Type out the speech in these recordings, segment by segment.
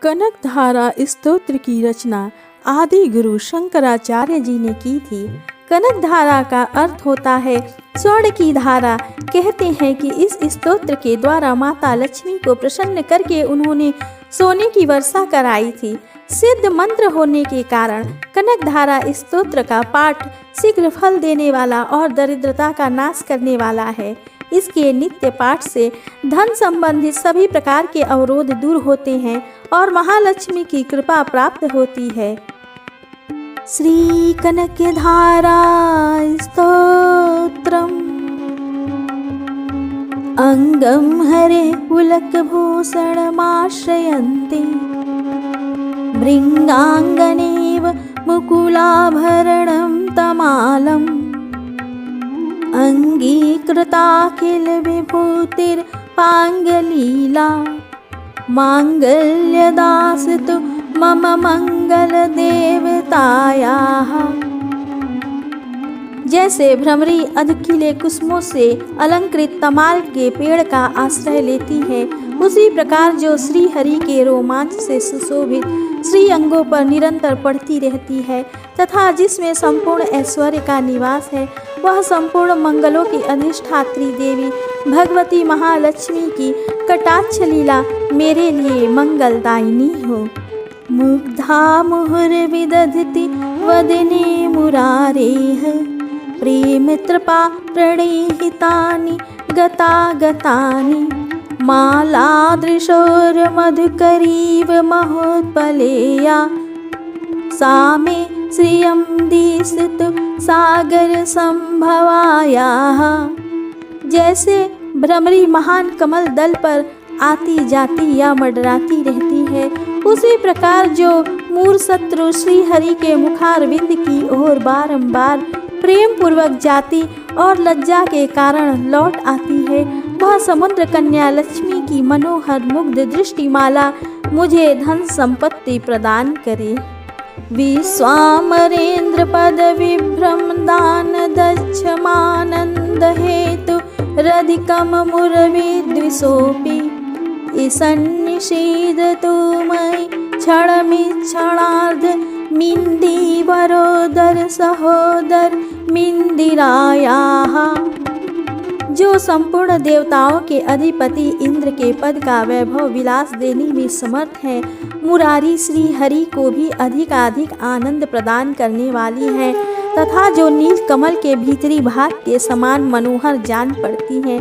कनकधारा स्तोत्र की रचना आदि गुरु शंकराचार्य जी ने की थी। कनकधारा का अर्थ होता है स्वर्ण की धारा। कहते हैं कि इस स्तोत्र के द्वारा माता लक्ष्मी को प्रसन्न करके उन्होंने सोने की वर्षा कराई थी। सिद्ध मंत्र होने के कारण कनकधारा स्तोत्र का पाठ शीघ्र फल देने वाला और दरिद्रता का नाश करने वाला है। इसके नित्य पाठ से धन संबंधित सभी प्रकार के अवरोध दूर होते हैं और महालक्ष्मी की कृपा प्राप्त होती है। श्री कनकधारा स्तोत्रम् अंगम हरे पुलकभूषणमाश्रयन्ति भृङ्गाङ्गनेव मुकुलाभरणं तमालम् अंगीकृता किल विभूतिर्पाङ्गलीला माङ्गल्यदास्तु मम मंगलदेवतायाः। जैसे भ्रमरी अधखिले कुसुमों से अलंकृत तमाल के पेड़ का आश्रय लेती है, उसी प्रकार जो श्री हरि के रोमांच से सुशोभित श्री अंगों पर निरंतर पढ़ती रहती है तथा जिसमें संपूर्ण ऐश्वर्य का निवास है, वह संपूर्ण मंगलों की अधिष्ठात्री देवी भगवती महालक्ष्मी की कटाक्ष लीला मेरे लिए मंगलदायिनी हो। मुग्धा मुहुर्विदधति वदने मुरारेः प्रेम कृपा प्रणीहितानि गतागतानि मालादृशोर्मधुकरीव महोत्पलेया सा मे श्रियं दिशतु सागर संभवायाः। जैसे भ्रमरी महान कमल दल पर आती जाती या मंडराती रहती है, उसी प्रकार जो मूर शत्रु श्री हरि के मुखारविंद की ओर बारंबार प्रेम पूर्वक जाती और लज्जा के कारण लौट आती है, वह समुद्र कन्या लक्ष्मी की मनोहर मुग्ध दृष्टिमाला मुझे धन संपत्ति प्रदान करे। विश्वामरेन्द्र पद विभ्रम दान दक्षमानंद हेतु रधिकम मुरविद्विषोऽपि ईसन्निषीदतु मयि क्षणमिक्षणार्ध मिन्दिवरोदर सहोदर मिन्दिरायाः। जो संपूर्ण देवताओं के अधिपति इंद्र के पद का वैभव विलास देने में समर्थ है, मुरारी श्री हरि को भी अधिकाधिक आनंद प्रदान करने वाली है तथा जो नील कमल के भीतरी भाग के समान मनोहर जान पड़ती है,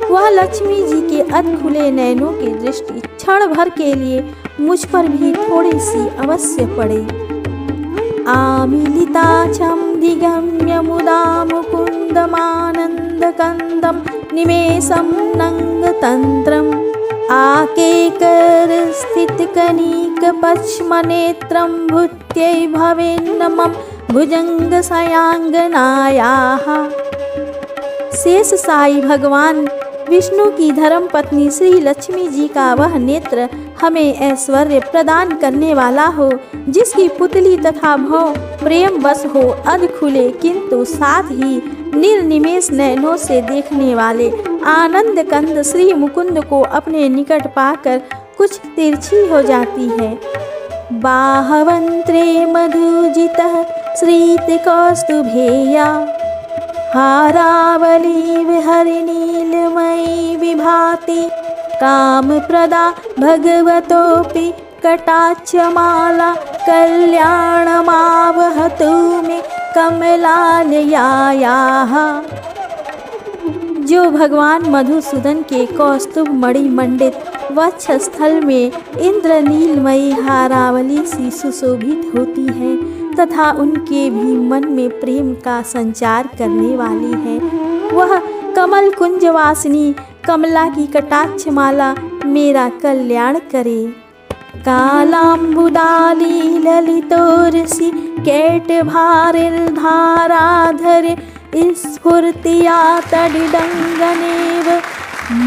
वह लक्ष्मी जी के अध खुले नयनों की दृष्टि क्षण भर के लिए मुझ पर भी थोड़ी सी अवश्य पड़े। आमीलिता छम दिगम्य मुदा मुकुन्दमानन्दकन्दं निमेषं नङ्गतन्त्रम् आकेकर स्थितकनिकपक्ष्मनेत्रं भूत्यै भवेन्न मम भुजंगशयाङ्गनायाः। शेष साई भगवान विष्णु की धर्म पत्नी श्री लक्ष्मी जी का वह नेत्र हमें ऐश्वर्य प्रदान करने वाला हो, जिसकी पुतली तथा भव प्रेम बस हो अध खुले किंतु साथ ही निर्निमेष नयनों से देखने वाले आनंद कंद श्री मुकुंद को अपने निकट पाकर कुछ तिरछी हो जाती है। बाहवंत्रे मधुजितः श्रीतकौस्तुभेया हारावली विहरिनीलमयी विभाति कामप्रदा भगवतोऽपि कटाक्षमाला कल्याणमावहतु मे कमलालयायाः। जो भगवान मधुसूदन के कौस्तुभ मणि मंडित वक्षस्थल में इंद्रनीलमयी हारावली सी सुशोभित होती है तथा उनके भी मन में प्रेम का संचार करने वाली है, वह कमल कुंजवासिनी कमला की कटाक्ष माला मेरा कल्याण करे। कालाम्बुदाली ललितोर्षि कैटभारिर्धाराधर स्फूर्तिया तडिदङ्गनेव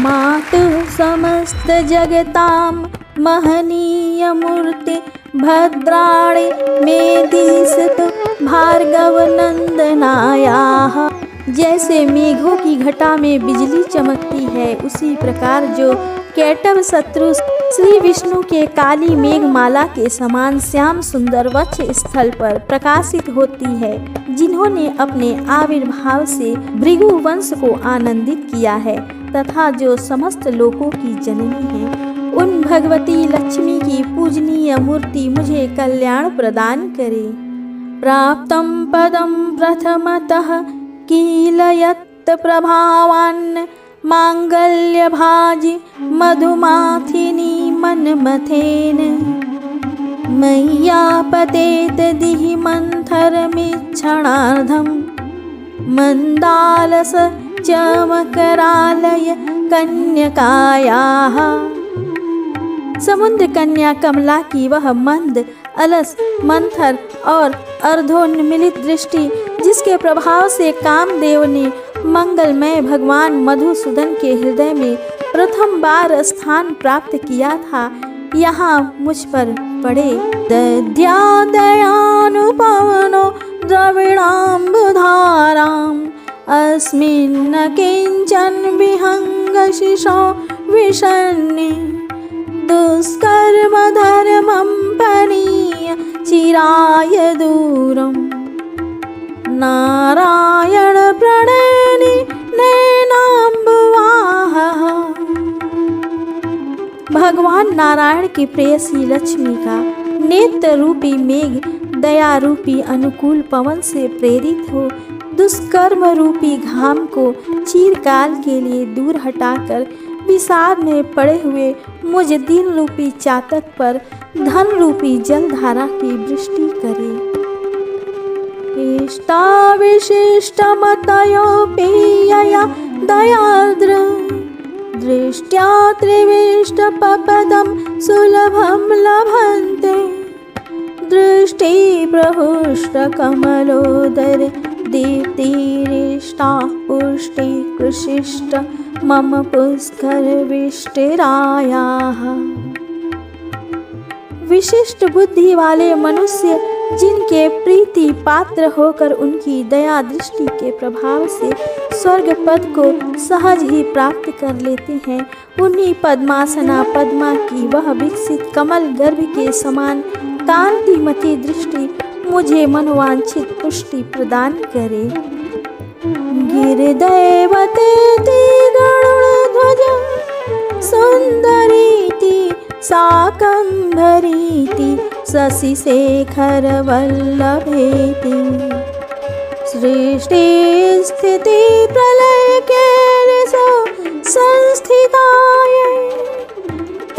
मातुः समस्त जगतां महनीय मूर्ति भद्राणि मे दिशतु भार्गव नंदनायाः। जैसे मेघों की घटा में बिजली चमकती है, उसी प्रकार जो कैटव शत्रु श्री विष्णु के काली मेघमाला के समान श्याम सुंदर वक्ष स्थल पर प्रकाशित होती है, जिन्होंने अपने आविर्भाव से भृगु वंश को आनंदित किया है तथा जो समस्त लोकों की जननी है। उन भगवती लक्ष्मी की पूजनीय मूर्ति मुझे कल्याण प्रदान करे। प्राप्तं पदं प्रथमतः कीलयत् प्रभावान् मांगल्यभाजि मधुमाथिनी मन्मथेन मय्यापतेत दिहि मंथरमिच्छणार्धं मंदालस चमकरालय कन्यकायाः। समुद्र कन्या कमला की वह मंद, अलस, मंथर और अर्धोन्मिलित दृष्टि, जिसके प्रभाव से कामदेव ने मंगलमय भगवान मधुसूदन के हृदय में प्रथम बार स्थान प्राप्त किया था, यहाँ मुझ पर पड़े। दयानुपवनो द्रविणाम्बुधाराम् अस्मिन् किंचन विहंगशिशो विषण्णे दुष्कर्म धर्मं पनीय चिराय दूरम् नारायण प्रणयनि नैनाम्बुवाह। भगवान नारायण की प्रेयसी लक्ष्मी का नेत्र रूपी मेघ दया रूपी अनुकूल पवन से प्रेरित हो दुष्कर्म रूपी घाम को चिरकाल के लिए दूर हटाकर विषाद में पड़े हुए मुझ दिन रूपी चातक पर धन रूपी जलधारा की वृष्टि करे। इष्टा विशिष्टमतयोऽपि दयार्द्र दृष्ट्या त्रिविष्टपदं सुलभं लभन्ते दृष्टि प्रहुष्टकमलोदर दीप्तिरिष्टा पुष्टि कृशिष्ट मम पुष्कर विष्टिरायाः। विशिष्ट बुद्धि वाले मनुष्य जिनके प्रीति पात्र होकर उनकी दया दृष्टि के प्रभाव से स्वर्ग पद को सहज ही प्राप्त कर लेते हैं, उन्हीं पद्मासना पद्मा की वह विकसित कमल गर्भ के समान कांतिमती दृष्टि मुझे मनोवांछित पुष्टि प्रदान करे। गिरिदैवतेति गरुड़ध्वज सुंदरीति शाकंभरीति शशिशेखर वल्लभेति सृष्टि स्थिति प्रलय के संस्थितायै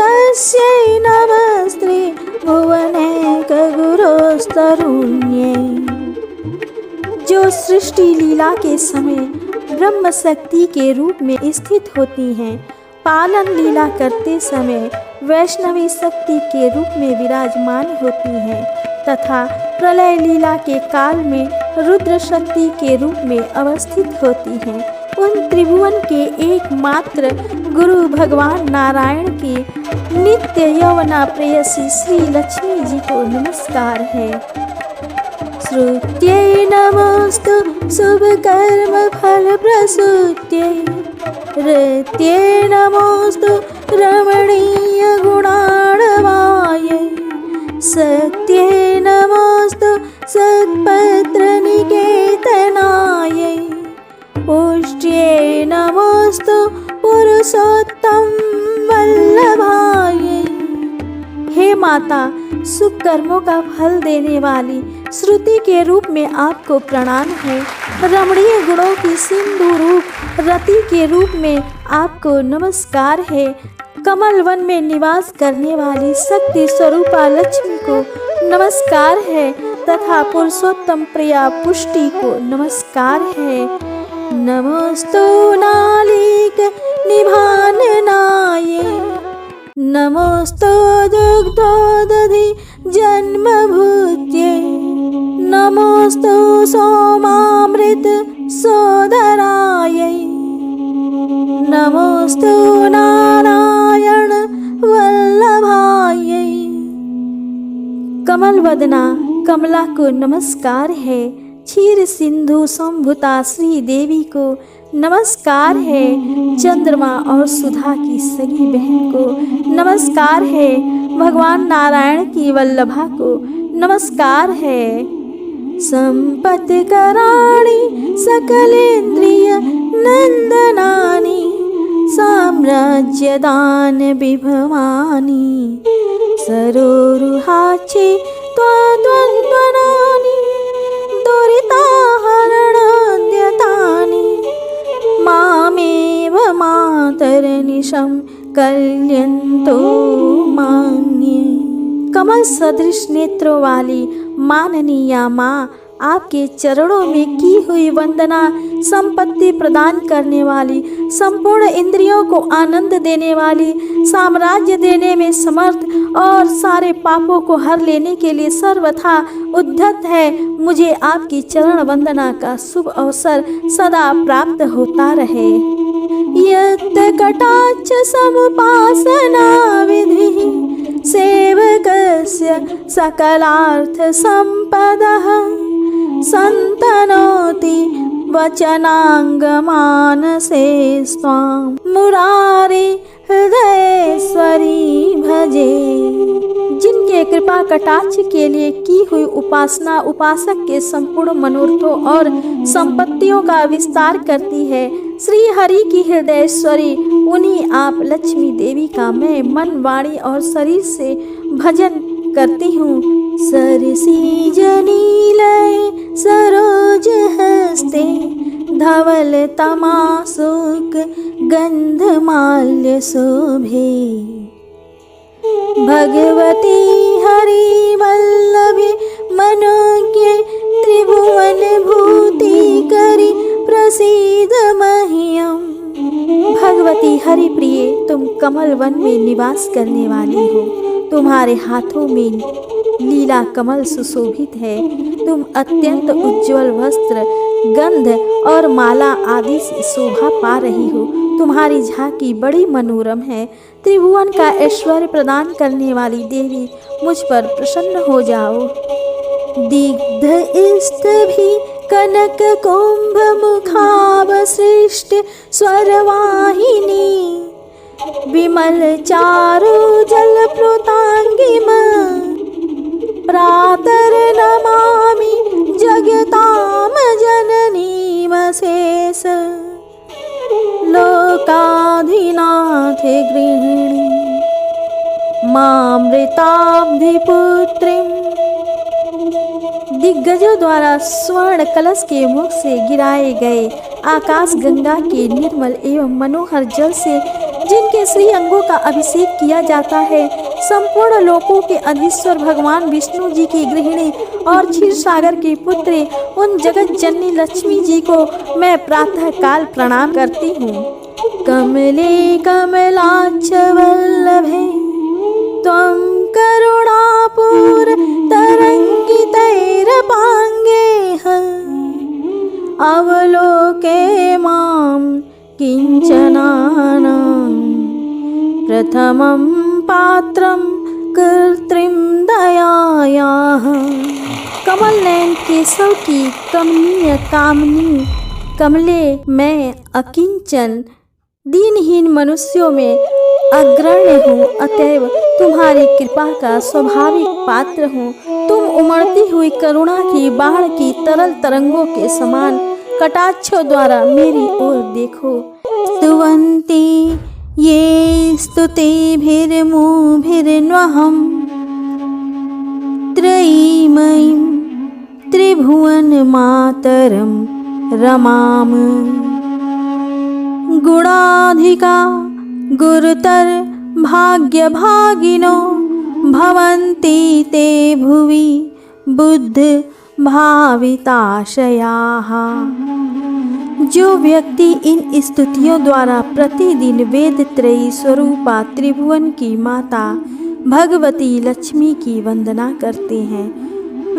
तस्यै नमस्ते भुवनैक गुरोस्तरुण्यै। जो सृष्टि लीला के समय ब्रह्म शक्ति के रूप में स्थित होती हैं, पालन लीला करते समय वैष्णवी शक्ति के रूप में विराजमान होती हैं तथा प्रलय लीला के काल में रुद्र शक्ति के रूप में अवस्थित होती हैं, उन त्रिभुवन के एकमात्र गुरु भगवान नारायण की नित्य यौवना प्रेयसी श्री लक्ष्मी जी को नमस्कार है। श्रुत्यै नमोस्तु शुभ कर्म फल प्रसूत्यै रत्यै नमोस्तु रमणीय गुणार्णवायै सत्यै नमोस्तु सत्पत्र निकेतनायै पुष्ट्यै नमोस्तु पुरुषोत्तम वल्लभायै। हे माता, सुख कर्मों का फल देने वाली श्रुति के रूप में आपको प्रणाम है। रमणीय गुणों की सिंधु रूप रति के रूप में आपको नमस्कार है। कमल वन में निवास करने वाली शक्ति स्वरूपा लक्ष्मी को नमस्कार है तथा पुरुषोत्तम प्रिया पुष्टि को नमस्कार है। नमोस्तु नालिक निभाननाय नमोस्तु दुग्धोदधि जन्मभूत्यै नमोस्तु सोमामृत सोदरायै नमोस्तु नारायण वल्लभायै। कमल वदना कमला को नमस्कार है क्षीर सिंधु संभुता श्री देवी को नमस्कार है। चंद्रमा और सुधा की सगी बहन को नमस्कार है। भगवान नारायण की वल्लभा को नमस्कार है। संपत्कराणि सकलेन्द्रिय नंदनानि साम्राज्यदान विभवानि सरोरुहाक्षि त्वद्वन्द्वनानि दुरिताहरणाद्यतानि मामेव मातरनिशं कल्यन्तो मान्ये। कमल सदृश नेत्रों वाली माननीय माँ, आपके चरणों में की हुई वंदना संपत्ति प्रदान करने वाली, संपूर्ण इंद्रियों को आनंद देने वाली, साम्राज्य देने में समर्थ और सारे पापों को हर लेने के लिए सर्वथा उद्धत है। मुझे आपकी चरण वंदना का शुभ अवसर सदा प्राप्त होता रहे। यत् कटाक्ष समुपासना विधिः सेवकस्य सकलार्थ संपदः संतनोति वचनांगमानसे स्वां मुरारी हृदयेश्वरी भजे। जिनके कृपा कटाक्ष के लिए की हुई उपासना उपासक के संपूर्ण मनोरथों और संपत्तियों का विस्तार करती है, श्री हरि की हृदयेश्वरी उन्हीं आप लक्ष्मी देवी का मैं मन, वाणी और शरीर से भजन करती हूँ। सरसी जनीलय सरोज हस्ते धवल तमासुक गंधमाल्य शोभे भगवती हरि वल्लभे मनोज्ञे त्रिभुवन भूति करी प्रसीद मह्यम। भगवती हरि प्रिय, तुम कमल वन में निवास करने वाली हो। तुम्हारे हाथों में लीला कमल सुशोभित है। तुम अत्यंत उज्जवल वस्त्र, गंध और माला आदि से शोभा पा रही हो। तुम्हारी झांकी बड़ी मनोरम है। त्रिभुवन का ऐश्वर्य प्रदान करने वाली देवी, मुझ पर प्रसन्न हो जाओ। दिग्ध स्तभि कनक कुंभ मुखावसृष्ट स्वरवाहिनी विमल चारु जल प्लुतांगिम प्रातर नमामि जगताम जननीमशेष लोकाधिनाथे गृहिणी मामृताब्धिपुत्रीम्। दिग्गजों द्वारा स्वर्ण कलश के मुख से गिराए गए आकाश गंगा के निर्मल एवं मनोहर जल से जिनके श्री अंगों का अभिषेक किया जाता है, संपूर्ण लोकों के अधीश्वर भगवान विष्णु जी की गृहिणी और क्षीर सागर की पुत्री उन जगत जननी लक्ष्मी जी को मैं प्रातः काल प्रणाम करती हूँ। कमले कमलाक्ष वल्लभे त्वं करुणापूर तरंगितैरपांगेह अवलोके मां किंचनानां प्रथमं पात्रं कृत्रिम दयायाः। कमल नयन केशव की कमनीय कामनी कमले, मैं अकिंचन दीनहीन मनुष्यों में अग्रण्य हूँ, अतएव तुम्हारी कृपा का स्वाभाविक पात्र हूँ। तुम उमड़ती हुई करुणा की बाढ़ की तरल तरंगों के समान कटाक्षों द्वारा मेरी ओर देखो। स्तुवन्ति ये स्तुतिभिर्मुभिर्न्वहं त्रयीमयीं त्रिभुवन मातरं रमाम। गुणाधिका गुरुतर भाग्यभागिनो भवन्ति ते भुवि बुद्ध भाविताशयाः। जो व्यक्ति इन स्तुतियों द्वारा प्रतिदिन वेद त्रयी स्वरूपा त्रिभुवन की माता भगवती लक्ष्मी की वंदना करते हैं,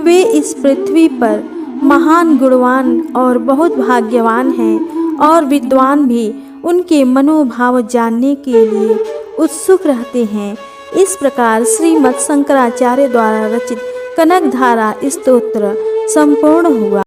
वे इस पृथ्वी पर महान गुणवान और बहुत भाग्यवान हैं और विद्वान भी उनके मनोभाव जानने के लिए उत्सुक रहते हैं। इस प्रकार श्रीमद् शंकराचार्य द्वारा रचित कनकधारा स्तोत्र संपूर्ण हुआ।